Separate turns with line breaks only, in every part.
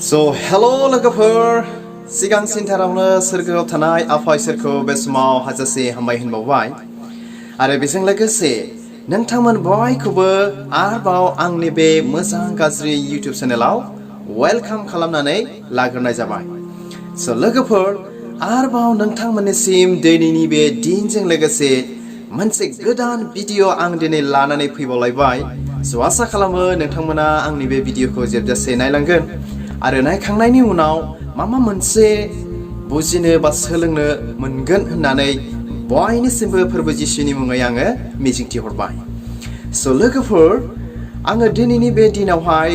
So hello लोगोफोर सिगां सिनथारावनो सोरगोआव थानाय आफा इसोरखौ बे समाव हाजासे हामबाय होनबावबाय आरो बेजों लोगोसे नोंथांमोन बयखौबो आरोबाव आंनि बे मोजां गाज्रि YouTube चेनेलाव वेलकाम खालामनानै लाग्रोनाय जाबाय। So लोगोफोर आरोबाव नोंथांमोननिसिम दिनैनि बे दिनजों लोगोसे मोनसे गोदान भिडिअ आं दिनै लानानै फैबावलायबाय। So आसा खालामो नोंथांमोना आंनि बे भिडिअखौ जोबजासे नायलांगोन आरो नायखांनायनि उनाव माबा मोनसे बुजिनो बा सोलोंनो मोनगोन होननानै बयनिसिमबो फोरबो जिसुनि मुङै आङो मिजिंथिहरबाय। So लोगोफोर आङो दिनैनि बे दिनावहाय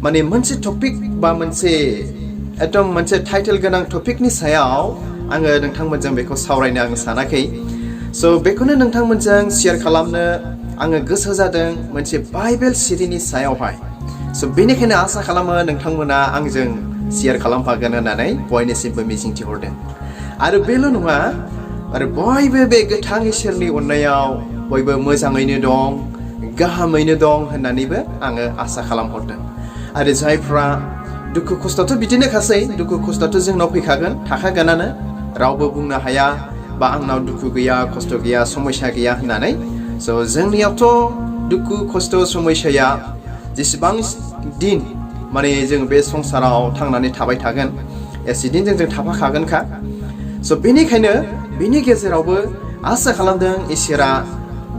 माने मोनसे टपिक बा मोनसे टाइटेल गोनां टपिकनि सायाव आङो नोंथांमोनजों बेखौ सावरायनो आं सानाखै। So बेखौनो नोंथांमोनजों शेयार खालामनो आङो गोसो जादों मोनसे बाइबेल सिरिनि सायावहाय। So बेनिखायनो आसा खालामो नोंथांमोना आंजों शेयार खालामफागोन होननानै बयनिसिमबो मिजिंथिहरदों। आरो बेल' नङा आरो बयबो बे गोथां इसोरनि अननायाव बयबो मोजाङैनो दं, गाहामैनो दं होननानैबो आङो आसा खालामहरदों। आरो जायफ्रा दुखु खस्थ'थ' बिदिनो खासै, दुखु खस्थ'थ' जोंनाव फैखागोन, थाखागोनानो, रावबो बुंनो हाया बा आंनाव दुखु गैया, खस्थ' गैया, समस्या गैया होननानै। So जोंनियावथ' दुखु खस्थ' समस्याया जेसेबां दिन माने जों बे संसाराव थांनानै थाबाय थागोन एसेदिन जों थाफाखागोनखा। So बेनिखायनो बेनि गेजेरावबो आसा खालामदों इसोरा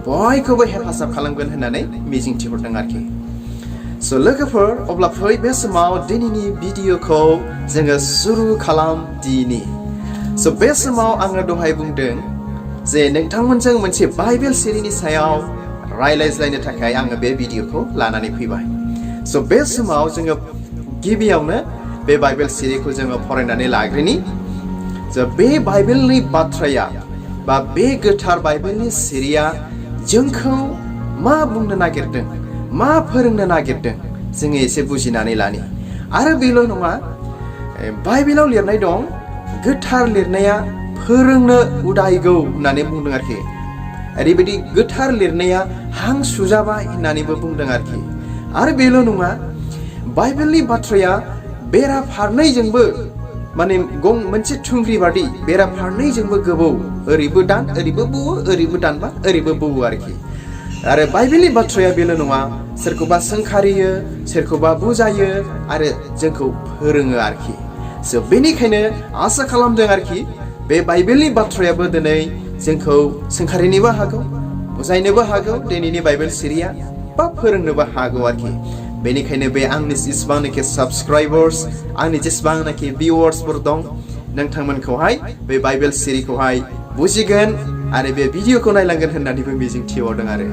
बयखौबो हेफाजाब खालामगोन होननानै मिजिंथिहरदों आरोखि। So लोगोफोर अब्ला फै बे समाव दिनैनि भिडिअखौ जोङो सुरु खालामदिनि। So बे समाव आङो दहाय बुंदों जे नोंथांमोनजों मोनसे बाइबेल सिरिनि सायाव रायज्लायनो थाखाय आङो बे भिडिअखौ लानानै फैबाय। So बे समाव जोङो गिबियावनो बे बाइबेल सिरिखौ जोङो फरायनानै लाग्रोनि। So बे बाइबेलनि बाथ्राया बा बे गोथार बाइबेलनि सिरिया जोंखौ मा बुंनो नागिरदों, मा फोरोंनो नागिरदों जोङो एसे बुजिनानै लानि। आरो बेल' नङा, बाइबेलाव लिरनाय दं गोथार लिरनाया फोरोंनो उदायगौ होननानै बुंदों आरोखि। ओरैबायदि गोथार लिरनाया हां सुजाबाय होननानैबो बुंदों आरोखि। आरो बेल' नङा, बाइबेलनि बाथ्राया बेरा फारनैजोंबो माने मोनसे थुंग्रि बादि बेरा फारनैजोंबो गोबौ, ओरैबो दान ओरैबो बौवो, ओरैबो दानबा ओरैबो बौवो आरोखि। आरो बाइबेलनि बाथ्राया बेल' नङा, सोरखौबा सोंखारियो, सोरखौबा बुजायो आरो जोंखौ फोरोङो आरोखि। So बेनिखायनो आसा खालामदों आरोखि बे बाइबेलनि बाथ्रायाबो दिनै जोंखौ सोंखारिनोबो हागौ, बुजायनोबो हागौ दिनैनि बाइबेल सिरिया, बा फोरोंनोबो हागौ आरोखि। बेनिखायनो बे आंनि जेसेबांनाखि साबस्क्राइबार्स, आंनि जेसेबांनाखि भिउवार्सफोर दं, नोंथांमोनखौहाय बे बाइबेल सिरिखौहाय बुजिगोन आरो बे भिडिअखौ नायलांगोन होननानैबो मिजिंथिहरदों आरो।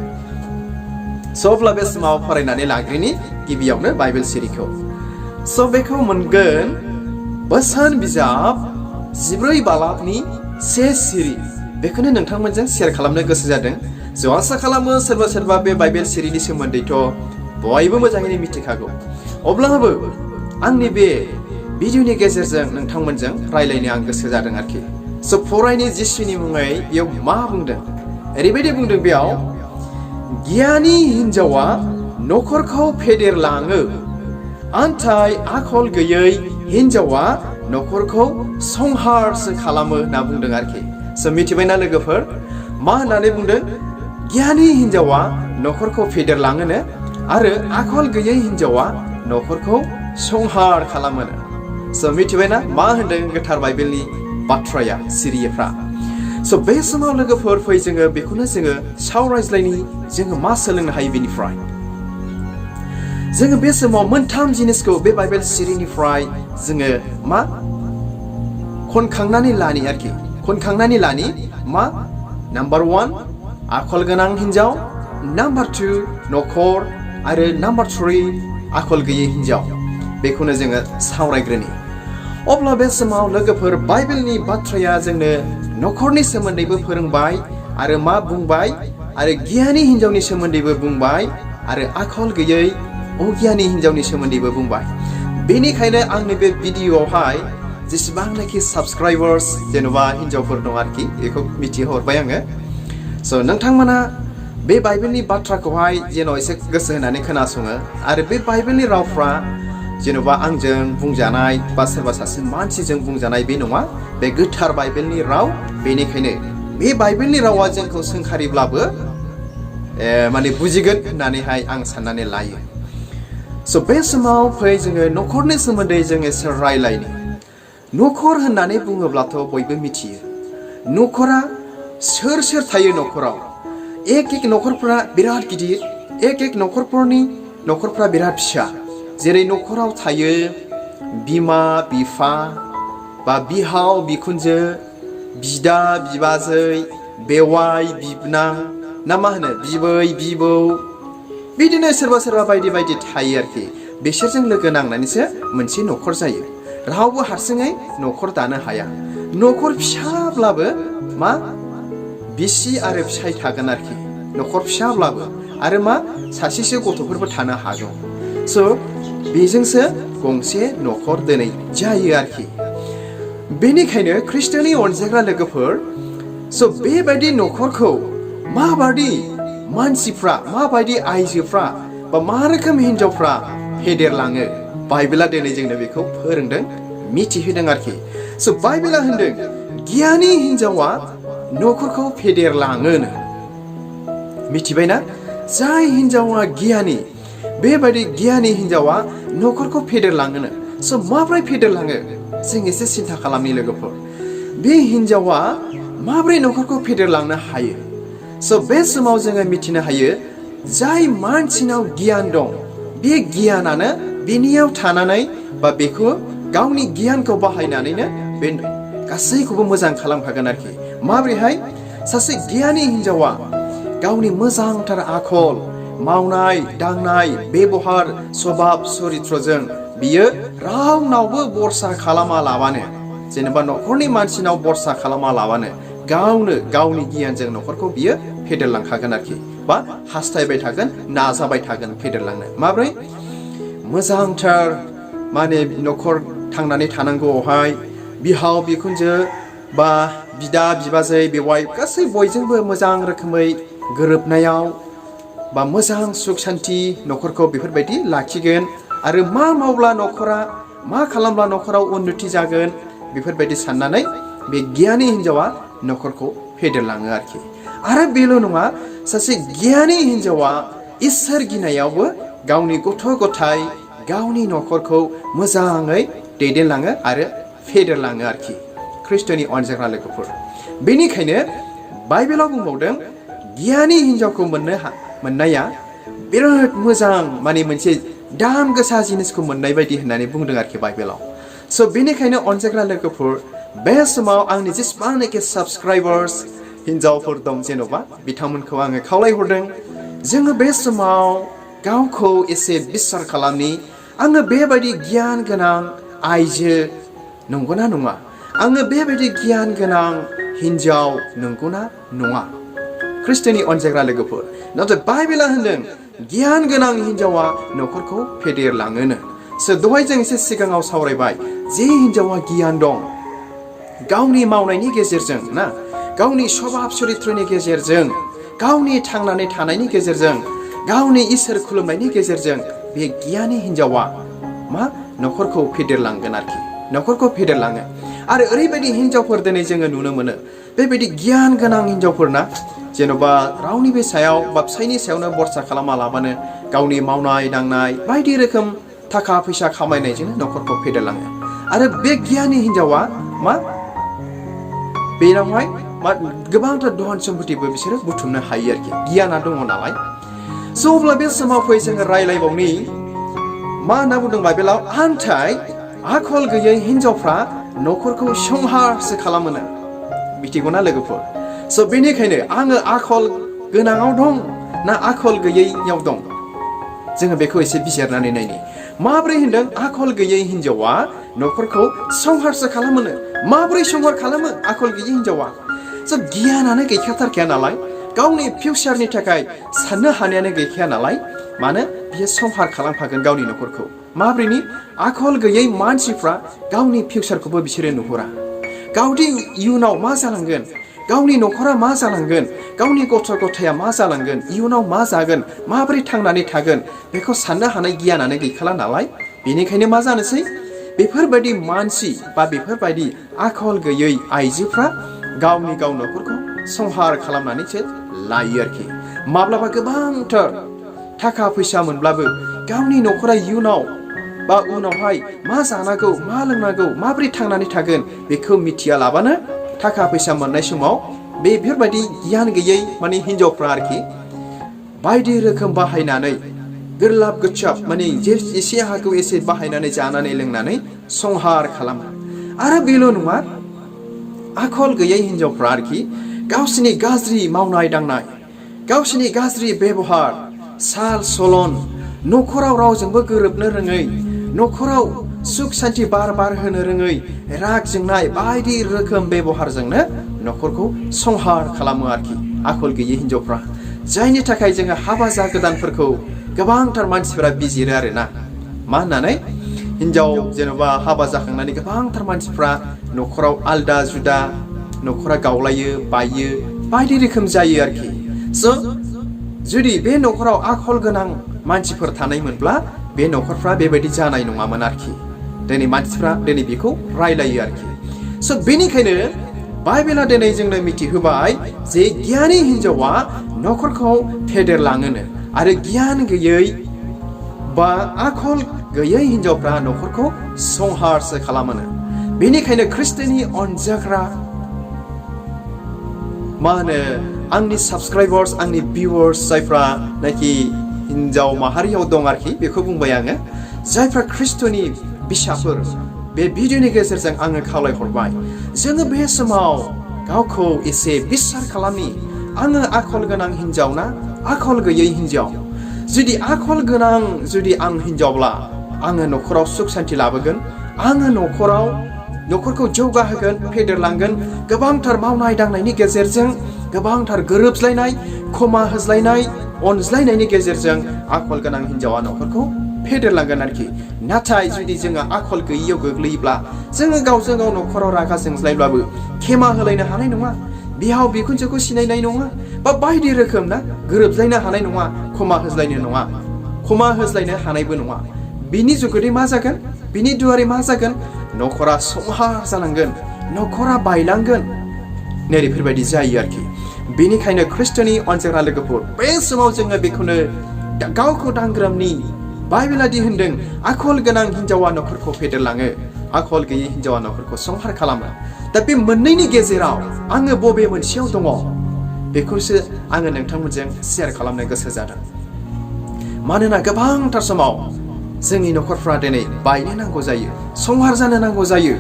So अब्ला बे समाव फरायनानै लाग्रोनि गिबियावनो बाइबेल सिरिखौ। So बेखौ मोनगोन बोसोन बिजाब 14 बालाबनि 1 सिरि। बेखौनो नोंथांमोनजों शेयार खालामनो गोसो जादों। So आसा खालामो सोरबा सोरबा बे बाइबेल सिरिनि सोमोन्दैथ' बयबो मोजाङैनो मिथिखागौ। अब्लाबो आंनि बे भिडिअनि गेजेरजों नोंथांमोनजों रायलायनो आं गोसो जादों आरोखि। So फरायनि जिसुनि मुङै बेयाव मा बुंदों? ओरैबायदि बुंदों बेयाव, गियानि हिनजावा न'खरखौ फेदेरलाङो, आन्थाय आखल गैयै हिनजावा न'खरखौ संहारसो खालामो होनना बुंदों आरोखि। So मिथिबायना लोगोफोर मा होननानै बुंदों? गियानि हिनजावा न'खरखौ फेदेरलाङोनो आरो आखल गैयै हिनजावा न'खरखौ संहार खालामोनो। So मिथिबायना मा होनदों गोथार बाइबेलनि बाथ्राया, सिरिफ्रा? So बे समाव लोगोफोर फै जोङो बेखौनो जोङो सावरायज्लायनि, जोङो मा सोलोंनो हायो बेनिफ्राय। जोङो बे समाव मोनथाम जिनिसखौ बे बाइबेल सिरिनिफ्राय जोङो मा खनखांनानै लानि आरोखि। खनखांनानै लानि मा? नाम्बार 1 आखल गोनां हिनजाव, नाम्बार 2 न'खर आरो नाम्बार 3 आखल गैयै हिनजाव। बेखौनो जोङो सावरायग्रोनि। अब्ला बे समाव लोगोफोर बाइबेलनि बाथ्राया जोंनो न'खरनि सोमोन्दैबो फोरोंबाय आरो मा बुंबाय, आरो गियानि हिनजावनि सोमोन्दैबो बुंबाय आरो आखल गैयै अगियानि हिनजावनि सोमोन्दैबो बुंबाय। बेनिखायनो आंनि बे भिडिअआवहाय जेसेबांनाखि साबस्क्राइबार्स जेन'बा हिनजावफोर दं आरोखि, बेखौ मिथिहरबाय आङो। So नोंथांमोना बे बाइबेलनि बाथ्राखौहाय जेन' एसे गोसो होनानै खोनासङो आरो बे बाइबेलनि रावफ्रा जेन'बा आंजों बुंजानाय बा सोरबा सासे मानसिजों बुंजानाय बे नङा बे गोथार बाइबेलनि राव बेनिखायनो बे बाइबेलनि रावा जोंखौ सोंखारिब्लाबो माने बुजिगोन होननानैहाय आं साननानै लायो स' बे समाव फै जोङो न'खरनि सोमोन्दै जों एसे रायलायनो न'खर होननानै बुङोब्लाथ' बयबो मिथियो न'खरा सोर सोर थायो न'खराव एक न'खरफोरा बिराद गिदिर एक न'खरफोरा बिराद फिसा जेरै न'खराव थायो बिमा बिफा बा बिहाव बिखुनजो बिदा बिबाजै बेवाइ बिबनां ना मा होनो बिबै बिबौ बिदिनो सोरबा बायदि बायदि थायो आरोखि बिसोरजों लोगो नांनानैसो मोनसे न'खर जायो रावबो हारसिङै न'खर दानो हाया न'खर फिसाब्लाबो मा बिसि आरो फिसाय थागोन आरोखि न'खर फिसाब्लाबो आरो मा सासेसो गथ'फोरबो थानो हागौ स' बेजोंसो गंसे न'खर दिनै जायो आरोखि बेनिखायनो ख्रिस्ट'नि अनजाग्रा लोगोफोर स' बेबायदि न'खरखौ माबायदि मानसिफ्रा माबायदि आइजोफ्रा बा मा रोखोम हिन्जावफ्रा फेदेरलाङो बाइबेला दिनै जोंनो बेखौ फोरोंदों मिथिहोदों आरोखि स' बाइबेला होनदों गियानि हिन्जावा न'खरखौ फेदेरलाङोनो मिथिबायना जाय हिन्जावा गियानि बेबायदि गियानि हिन्जावा न'खरखौ फेदेरलाङोनो स' माब्रै फेदेरलाङो जों एसे सिन्था खालामनि लोगोफोर बे हिन्जावा माब्रै न'खरखौ फेदेरलांनो हायो स' बे समाव जोङो मिथिनो हायो जाय मानसिनाव गियान दं बे गियानानो बेनियाव थानानै बा बेखौ गावनि गियानखौ बाहायनानैनो बे गासैखौबो मोजां खालामखागोन आरोखि माब्रैहाय सासे गियानि हिन्जावा गावनि मोजांथार आखल मावनाय दांनाय बेबहार सभाब चरित्रजों बियो रावनावबो बरसा खालामा लाबानो जेनेबा न'खरनि मानसिनाव बरसा खालामा लाबानो गावनो गावनि गियानजों न'खरखौ बियो फेदेरलांखागोन आरोखि बा हास्थायबाय थागोन नाजाबाय थागोन फेदेरलांनो माब्रै मोजांथार माने न'खर थांनानै थानांगौआवहाय बिहाव बिखुनजो बा बिदा बिबाजै बेवाइ गासै बयजोंबो मोजां रोखोमै गोरोबनायाव बा मोजां सुख सान्थि न'खरखौ बेफोरबायदि लाखिगोन आरो मा मावब्ला न'खरा मा खालामब्ला न'खराव उन्नति जागोन बेफोरबायदि साननानै बे गियानि हिन्जावा न'खरखौ फेदेरलाङो आरोखि आरो बेल' नङा सासे गियानि हिन्जावा इसोर गिनायावबो गावनि गथ' गथाय गावनि न'खरखौ मोजाङै दैदेनलाङो आरो फेदेरलाङो आरोखि ख्रिस्ट'नि अनजाग्रा लोगोफोर बेनिखायनो बाइबेलाव बुंबावदों गियानि हिन्जावखौ मोननाया बिराद मोजां माने मोनसे दाम गोसा जिनिसखौ मोननाय बायदि होननानै बुंदों आरोखि बाइबेलाव स' बेनिखायनो अनजाग्रा लोगोफोर बे समाव आंनि जेसेबांनाखि साबस्क्राइबार्स हिन्जावफोर दं जेन'बा बिथांमोनखौ आङो खावलायहरदों जोङो बे समाव गावखौ एसे बिसार खालामनि आङो बेबायदि गियान गोनां आइजो नंगौना नङा आङो बेबायदि गियान गोनां हिन्जाव नंगौना नङा ख्रिस्ट'नि अनजाग्रा लोगोफोर नाथाय बाइबेला होनदों गियान गोनां हिन्जावा न'खरखौ फेदेरलाङोनो स' दहाय जों एसे सिगाङाव सावरायबाय जे हिन्जावा गियान दं गावनि मावनायनि गेजेरजों ना गावनि सभाब चरित्रनि गेजेरजों गावनि थांनानै थानायनि गेजेरजों गावनि इसोर खुलुमनायनि गेजेरजों बे गियानि हिन्जावा मा न'खरखौ फेदेरलांगोन आरोखि न'खरखौ फेदेरलाङो आरो ओरैबायदि हिन्जावफोर दिनै जोङो नुनो मोनो बेबायदि गियान गोनां हिन्जावफोरना जेन'बा रावनिबो सायाव बा फिसायनि सायावनो बरसा खालामा लाबानो गावनि मावनाय दांनाय बायदि रोखोम थाखा फैसा खामायनायजोंनो न'खरखौ फेदेरलाङो आरो बे गियानि हिन्जावा मा बेनावहाय मा गोबांथार धन सम्पतिबो बिसोरो बुथुमनो हायो आरोखि गियाना दङ नालाय स' अब्ला बे समाव फै जोङो रायलायबावनि मा होनना बुंदों बाइबेलाव आन्थाय आखल गैयै हिन्जावफ्रा न'खरखौ संहारसो खालामोनो मिथिगौना लोगोफोर स' बेनिखायनो आङो आखल गोनाङाव दं ना आखल गैयैयाव दं जोङो बेखौ एसे बिजिरनानै नायनि माब्रै होनदों आखल गैयै हिन्जावा न'खरखौ संहारसो खालामोनो माब्रै संहार खालामो आखल गैयै हिन्जावा स' गियानानो गैखाथारखाया नालाय गावनि फिउचारनि थाखाय साननो हानायानो गैखाया नालाय मानो बियो संहार खालामफागोन गावनि न'खरखौ माब्रैनि आखल गैयै मानसिफ्रा गावनि फिउचारखौबो बिसोरो नुहुरा गावनि इयुनाव मा जालांगोन गावनि न'खरा मा जालांगोन गावनि गथ' गथाया मा जालांगोन इयुनाव मा जागोन माबोरै थांनानै थागोन बेखौ साननो हानाय गियानानो गैखाला नालाय बेनिखायनो मा जानोसै बेफोरबायदि मानसि बा बेफोरबायदि आखल गैयै आइजोफ्रा गावनि न'खरखौ संहार खालामनानैसो लायो आरोखि। माब्लाबा गोबांथार थाखा फैसा मोनब्लाबो गावनि न'खरा इयुनाव बा उनावहाय मा जानांगौ मा लोंनांगौ माबोरै थांनानै थागोन बेखौ मिथिया लाबानो थाखा फैसा मोननाय समाव बेफोरबायदि गियान गैयै माने हिनजावफ्रा आरोखि बायदि रोखोम बाहायनानै गोरलाब गोच्चाब माने एसे हागौ एसे बाहायनानै जानानै लोंनानै संहार खालामो। आरो बेल' नङा, आखल गैयै हिनजावफ्रा आरोखि गावसिनि गाज्रि मावनाय दांनाय, गावसिनि गाज्रि बेबहार, साल सलन, न'खराव रावजोंबो गोरोबनो रोङै, न'खराव सुख सान्ति बार होनो रोङै, राग जोंनाय बायदि रोखोम बेबहारजोंनो न'खरखौ संहार खालामो आरोखि आखल गैयै हिनजावफ्रा। जायनि थाखाय जोङो हाबा जागोदानफोरखौ गोबांथार मानसिफोरा बिजिरो आरोना। मा होननानै हिनजाव जेन'बा हाबा जाखांनानै गोबांथार मानसिफ्रा न'खराव आलदा जुदा, न'खरा गावलायो बायो बायदि रोखोम जायो आरोखि। जुदि बे न'खराव आखल गोनां मानसिफोर थानायमोनब्ला बे न'खरफ्रा बेबायदि जानाय नङामोन आरोखि। दिनै मानसिफ्रा दिनै बेखौ रायलायो आरोखि। बेनिखायनो बाइबेला दिनै जोंनो मिथिहोबाय जे गियानि हिनजावा न'खरखौ फेदेरलाङोनो आरो गियान गैयै बा आखल गैयै हिनजावफ्रा न'खरखौ संहारसो खालामोनो। बेनिखायनो ख्रिस्ट'नि अनजाग्रा मा होनो आंनि साबस्क्राइबार्स, आंनि भिउवार्स जायफ्रा नाखि हिनजाव माहारियाव दं आरोखि, बेखौ बुंबाय आङो। जायफ्रा ख्रिस्ट'नि बिसाफोर, बे भिडिअनि गेजेरजों आङो खावलायहरबाय जोङो बे समाव गावखौ एसे बिसार खालामनि। आङो आखल गोनां हिनजाव ना आखल गैयै हिनजाव? जुदि आखल गोनां जुदि आं हिनजावब्ला आङो न'खराव सुख सान्ति लाबोगोन, आङो न'खरखौ जौगाहोगोन, फेदेरलांगोन। गोबांथार मावनाय दांनायनि गेजेरजों गोबांथार गोरोबज्लायनाय, क्षमा होज्लायनाय, अनज्लायनायनि गेजेरजों आखल गोनां हिनजावा न'खरखौ फेदेरलांगोन आरोखि। नाथाय जुदि जोङो आखल गैयियाव गोग्लैयोब्ला जोङो गावजों गाव न'खराव रागा जोंज्लायब्लाबो खेमा होलायनो हानाय नङा, बिहाव बिखुनजोखौ सिनायनाय नङा, बा बायदि रोखोम ना गोरोबज्लायनो हानाय नङा, क्षमा होज्लायनो हानायबो नङा। बिनि जुगुदै मा जागोन? बिनि दुवारै मा जागोन? न'खरा संहार जालांगोन, न'खरा बायलांगोन। नैबेफोरबायदि जायो आरोखि। बेनिखायनो ख्रिस्ट'नि अनजाग्रा लोगोफोर, बे समाव जोङो बेखौनो गावखौ दांग्रोमनि। बाइबेला दि होनदों आखल गोनां हिनजावा न'खरखौ फेदेरलाङो, आखल गैयै हिनजावा न'खरखौ संहार खालामो। दा बे मोननैनि गेजेराव आङो बबे मोनसेयाव दङ बेखौसो आङो नोंथांमोनजों शेयार खालामनो गोसो जादों। मानोना गोबांथार समाव जोंनि न'खरफ्रा दिनै बायनो नांगौ जायो, संहार जानो नांगौ जायो।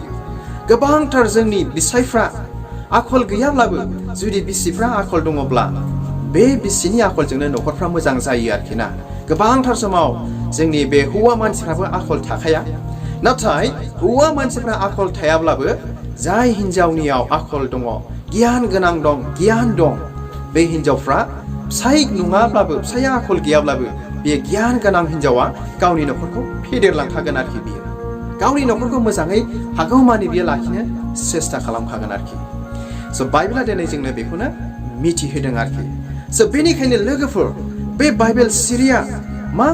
गोबांथार जोंनि बिसायफ्रा आखल गैयाब्लाबो जुदि बिसिफ्रा आखल दङब्ला बे बिसिनि आखलजोंनो न'खरफ्रा मोजां जायो आरोखि ना। गोबांथार समाव जोंनि बे हौवा मानसिफ्राबो आखल थाखाया, नाथाय हौवा मानसिफ्रा आखल थायाब्लाबो जाय हिनजावनियाव आखल दङ, गियान गोनां दं, गियान दं, बे हिनजावफ्रा फिसाय नङाब्लाबो, फिसाया आखल गैयाब्लाबो बे गियान गोनां हिनजावा गावनि न'खरखौ फेदेरलांखागोन आरोखि। बियो गावनि न'खरखौ मोजाङै हागौमानि बियो लाखिनो सेस्था खालामखागोन आरोखि। बाइबेला दिनै जोंनो बेखौनो मिथिहोदों आरोखि। बेनिखायनो लोगोफोर, बे बाइबेल सिरिया मा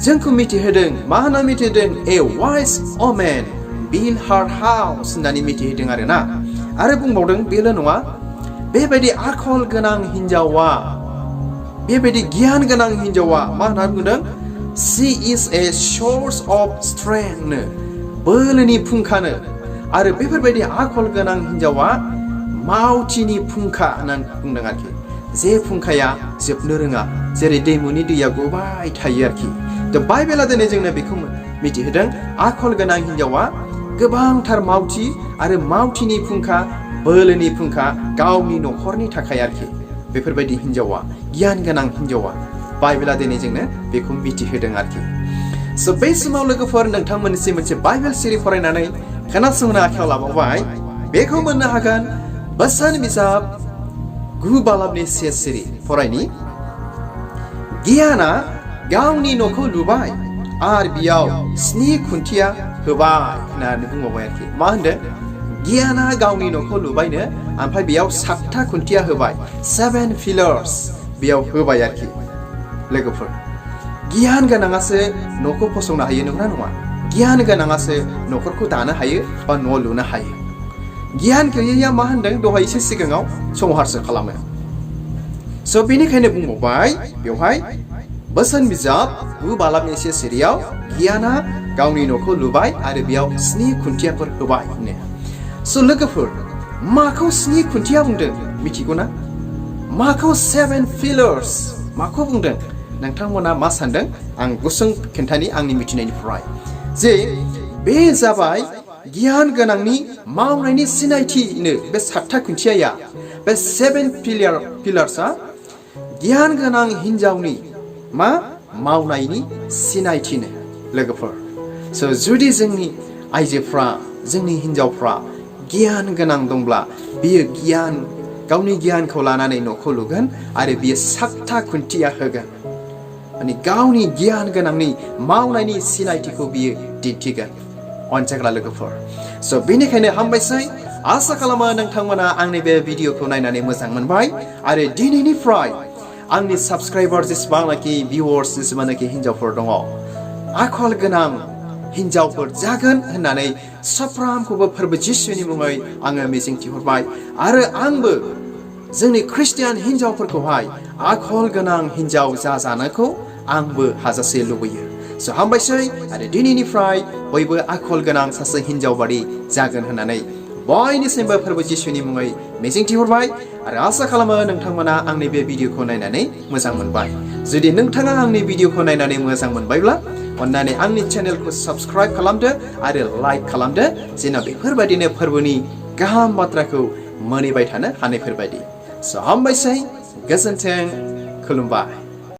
जोंखौ मिथिहोदों? मा होनना मिथिहोदों? ए वाइज वुमेन बिल्ड हार हाउस होननानै मिथिहोदों आरोना। आरो बुंबावदों बेल' नङा, बेबायदि आखल गोनां हिनजावा, बेबायदि गियान गोनां हिनजावा मा होनना बुंदों? She is a source of strength, बोलोनि फुंखानो। आरो बेफोरबायदि आखल गोनां हिनजावा मावथिनि फुंखा होननानै बुंदों आरोखि। जे फुंखाया जोबनो रोङा, जेरै दैमुनि दैया गबाय थायो आरोखि। बाइबेला दिनै जोंनो बेखौ मिथिहोदों आखल गोनां हिनजावा गोबांथार मावथि आरो मावथिनि फुंखा, बोलोनि फुंखा गावनि न'खरनि थाखाय आरोखि। बेफोरबायदि हिनजावा, गियान गोनां हिनजावा, बाइबेला दिनै जोंनो बेखौ मिथिहोदों आरोखि। बे समाव लोगोफोर, नोंथांमोननिसिम मोनसे बाइबेल सिरि फरायनानै खोनासंनो आखायाव लाबावबाय। बेखौ मोननो हागोन बोसोन बिजाब 9 बालाबनि से सिरि फरायनि। गियाना गावनि न'खौ लुबाय आरो बियाव 7 खुन्थिया होबाय होननानै बुंबावबाय आरोखि। मा होनदों? गियाना गावनि न'खौ लुबायनो, ओमफ्राय बेयाव 7 खुन्थिया होबाय, 7 पिलार्स बेयाव होबाय आरोखि। लोगोफोर, गियान गोनाङासो न'खौ फसंनो हायो, नंगौना नङा? गियान गोनाङासो न'खरखौ दानो हायो बा न' लुनो हायो गियान गैयैया मा होनदों दहाय एसे सिगाङाव संहारसो खालामो स' बेनिखायनो बुंबावबाय बेवहाय बोसोन बिजाब 9 बालाबनि एसे सिरियाव गियाना गावनि न'खौ लुबाय आरो बेयाव 7 खुन्थियाफोर होबाय स' लोगोफोर माखौ 7 खुन्थिया बुंदों मिथिगौ ना माखौ 7 pillars माखौ बुंदों नोंथांमोना मा सानदों आं गुसुं खोन्थानि आंनि मिथिनायनिफ्राय जे बे जाबाय गियान गोनांनि मावनायनि सिनायथिनो बे 7था खुन्थियाया बे 7 पिलार्सआ गियान गोनां हिनजावनि मा मावनायनि सिनायथिनो लोगोफोर स' जुदि जोंनि आइजोफ्रा जोंनि हिनजावफ्रा गियान गोनां दंब्ला बियो गावनि गियानखौ लानानै न'खौ लुगोन आरो बियो 7था खुन्थिया होगोन माने गावनि गियान गोनांनि मावनायनि सिनायथिखौ बियो दिन्थिगोन अनसायग्रा लोगोफोर स' बेनिखायनो हामबायसै आसा खालामो नोंथांमोना आंनि बे भिडिअखौ नायनानै मोजां मोनबाय आरो दिनैनिफ्राय आंनि साबस्क्राइबार जेसेबांनाखि भिउवार्स जेसेबांनाखि हिनजावफोर दङ आखल गोनां हिनजावफोर जागोन होननानै साफ्रोमखौबो फोरबो जिसुनि मुङै आङो मिजिंथिहरबाय आरो आंबो जोंनि ख्रिस्टियान हिनजावफोरखौहाय आखल गोनां हिनजाव जाजानोखौ आंबो हाजासे लुबैयो स' हामबायसै आरो दिनैनिफ्राय बयबो आखल गोनां सासे हिनजाव बादि जागोन होननानै बयनिसिमबो फोरबो जिसुनि मुङै मिजिंथिहरबाय आरो आसा खालामो नोंथांमोना आंनि बे भिडिअखौ नायनानै मोजां मोनबाय जुदि नोंथाङा आंनि भिडिअखौ नायनानै मोजां मोनबायब्ला अन्नानै आंनि चेनेलखौ साबस्क्राइब खालामदो आरो लाइक खालामदो जेन' बेफोरबायदिनो फोरबोनि गाहाम बाथ्राखौ मोनहैबाय थानो हानायफोरबायदि स' हामबायसै गोजोन्थों खुलुमबाय